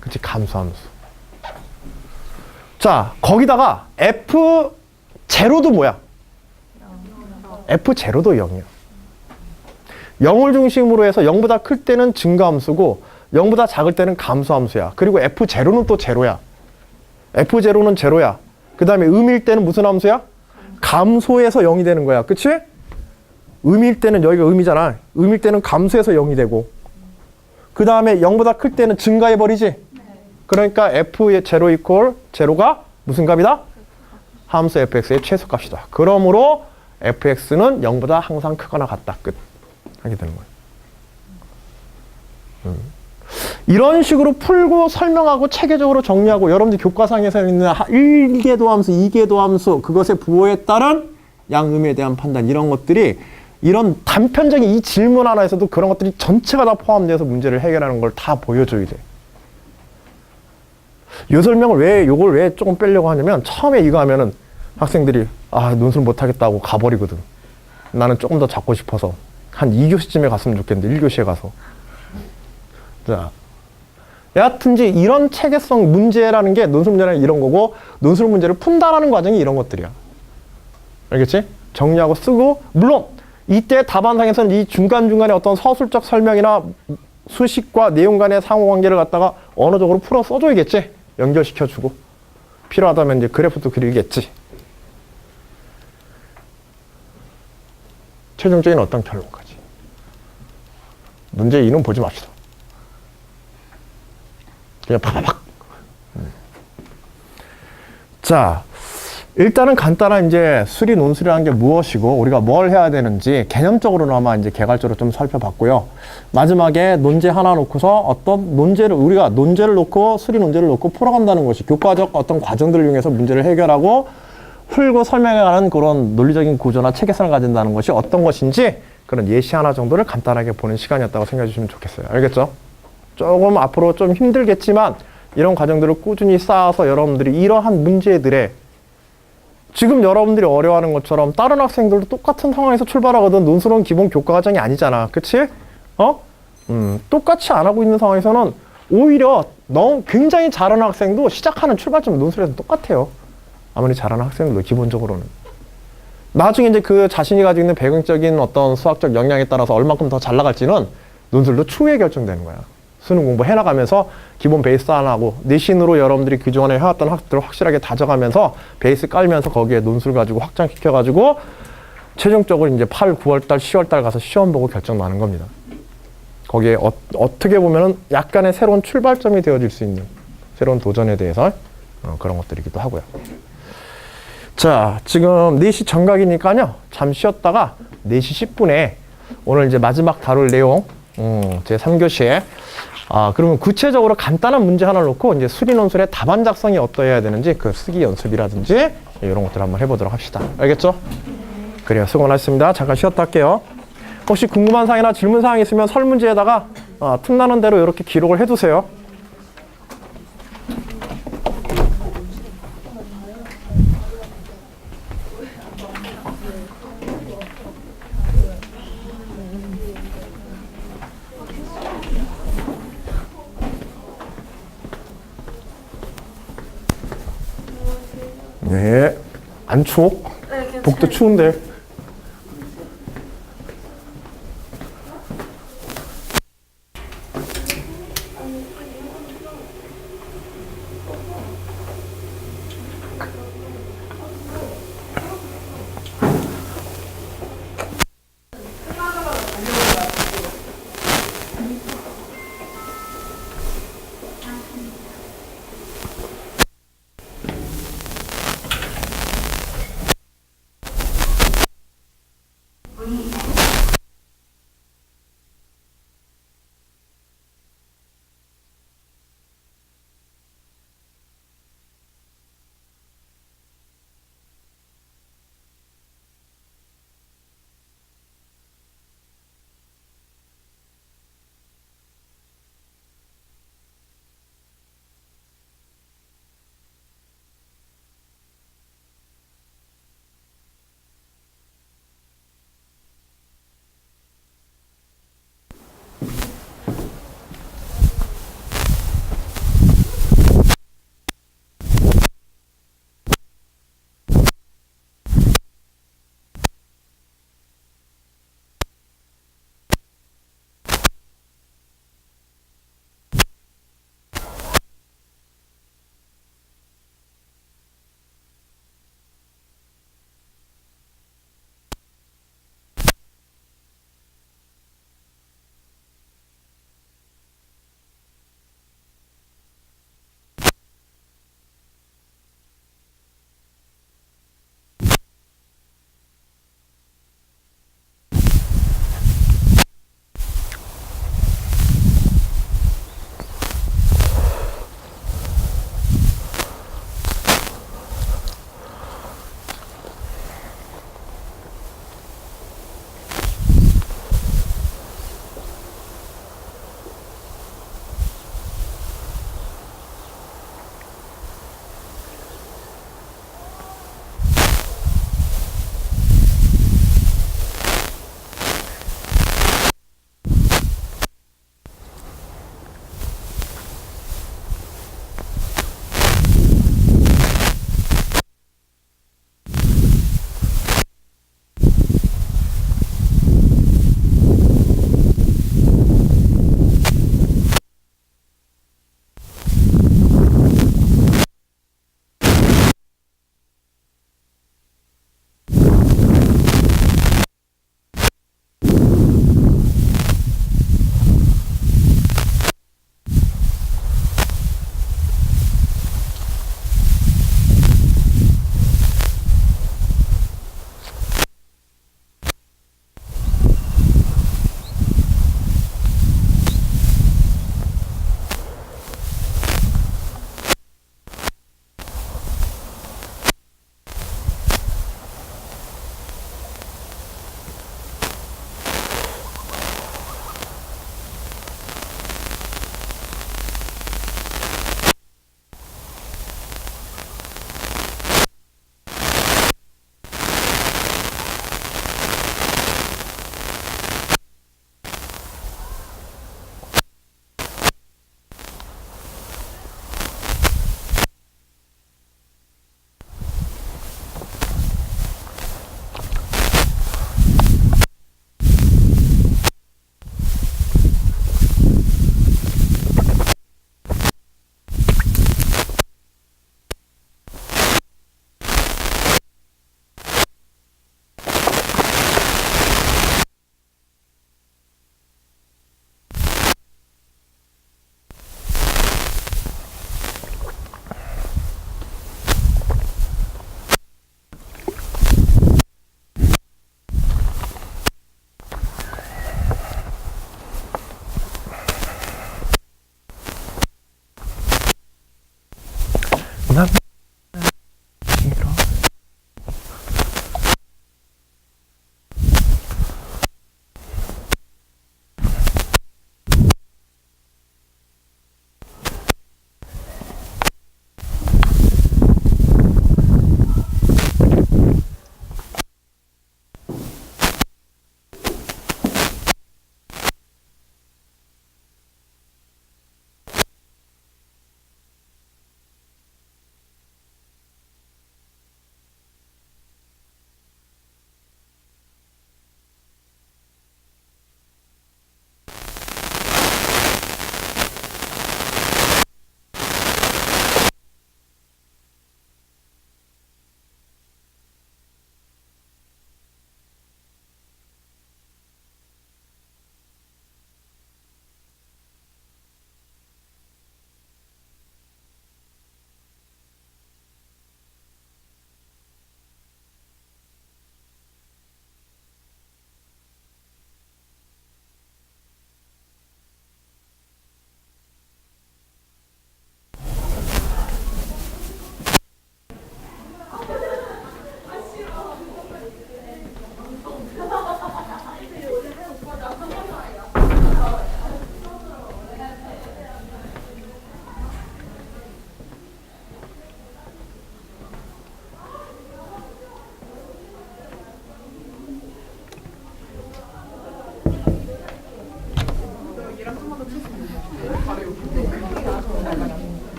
그치, 감소함수. 자, 거기다가 f 제로도 뭐야? f 제로도 0이야. 0을 중심으로 해서 0보다 클 때는 증가함수고 0보다 작을 때는 감소함수야. 그리고 f 제로는 또 제로야. f 제로는 제로야. 그 다음에 음일 때는 무슨 함수야? 감소해서 0이 되는 거야. 그치? 음일 때는 여기가 음이잖아. 음일 때는 감소해서 0이 되고, 그 다음에 0보다 클 때는 증가해버리지. 그러니까 f 제로 이퀄 제로가 무슨 값이다? 함수 fx의 최소값이다. 그러므로 fx는 0보다 항상 크거나 같다. 끝. 하게 되는 거예요. 이런 식으로 풀고 설명하고 체계적으로 정리하고 여러분들 교과상에서 있는 1개 도함수, 2개 도함수, 그것의 부호에 따른 양음에 대한 판단, 이런 것들이, 이런 단편적인 이 질문 하나에서도 그런 것들이 전체가 다 포함되어서 문제를 해결하는 걸 다 보여줘야 돼. 이 설명을 요걸 왜 조금 빼려고 하냐면, 처음에 이거 하면은 학생들이 논술 못하겠다고 가버리거든. 나는 조금 더 잡고 싶어서 한 2교시쯤에 갔으면 좋겠는데 1교시에 가서. 자, 여하튼지 이런 체계성 문제라는 게 논술 문제라는 이런 거고, 논술 문제를 푼다라는 과정이 이런 것들이야. 알겠지? 정리하고 쓰고, 물론 이때 답안상에서는 이 중간중간에 어떤 서술적 설명이나 수식과 내용 간의 상호관계를 갖다가 언어적으로 풀어 써줘야겠지? 연결시켜주고. 필요하다면 이제 그래프도 그리겠지. 최종적인 어떤 결론까지. 문제 2는 보지 맙시다. 그냥 파파박. 자, 일단은 간단한 이제 수리 논술이라는 게 무엇이고 우리가 뭘 해야 되는지 개념적으로나마 이제 개괄적으로 좀 살펴봤고요. 마지막에 논제 하나 놓고서 어떤 논제를 우리가 논제를 놓고 수리 논제를 놓고 풀어간다는 것이 교과적 어떤 과정들을 이용해서 문제를 해결하고 풀고 설명해가는 그런 논리적인 구조나 체계성을 가진다는 것이 어떤 것인지 그런 예시 하나 정도를 간단하게 보는 시간이었다고 생각해 주시면 좋겠어요. 알겠죠? 조금 앞으로 좀 힘들겠지만 이런 과정들을 꾸준히 쌓아서 여러분들이 이러한 문제들에 지금 여러분들이 어려워하는 것처럼 다른 학생들도 똑같은 상황에서 출발하거든. 논술은 기본 교과 과정이 아니잖아. 그치? 똑같이 안 하고 있는 상황에서는 오히려 너무 굉장히 잘하는 학생도 시작하는 출발점 논술에서 똑같아요. 아무리 잘하는 학생들도 기본적으로는. 나중에 이제 그 자신이 가지고 있는 배경적인 어떤 수학적 역량에 따라서 얼만큼 더 잘 나갈지는 논술도 추후에 결정되는 거야. 수능 공부 해나가면서 기본 베이스 하나하고 내신으로 여러분들이 그동안에 해왔던 학들을 확실하게 다져가면서 베이스 깔면서 거기에 논술 가지고 확장시켜가지고 최종적으로 이제 8, 9월달, 10월달 가서 시험 보고 결정 나는 겁니다. 거기에 어떻게 보면은 약간의 새로운 출발점이 되어질 수 있는 새로운 도전에 대해서 그런 것들이기도 하고요. 자, 지금 4시 정각이니까요. 잠시 쉬었다가 4시 10분에 오늘 이제 마지막 다룰 내용 제 3교시에 그러면 구체적으로 간단한 문제 하나를 놓고 이제 수리 논술의 답안 작성이 어떠해야 되는지 그 쓰기 연습이라든지 이런 것들 한번 해보도록 합시다. 알겠죠? 그래요. 수고 많으셨습니다. 잠깐 쉬었다 할게요. 혹시 궁금한 사항이나 질문 사항이 있으면 설문지에다가 틈나는 대로 이렇게 기록을 해두세요. 네. 안 추워? 네, 복도 추운데.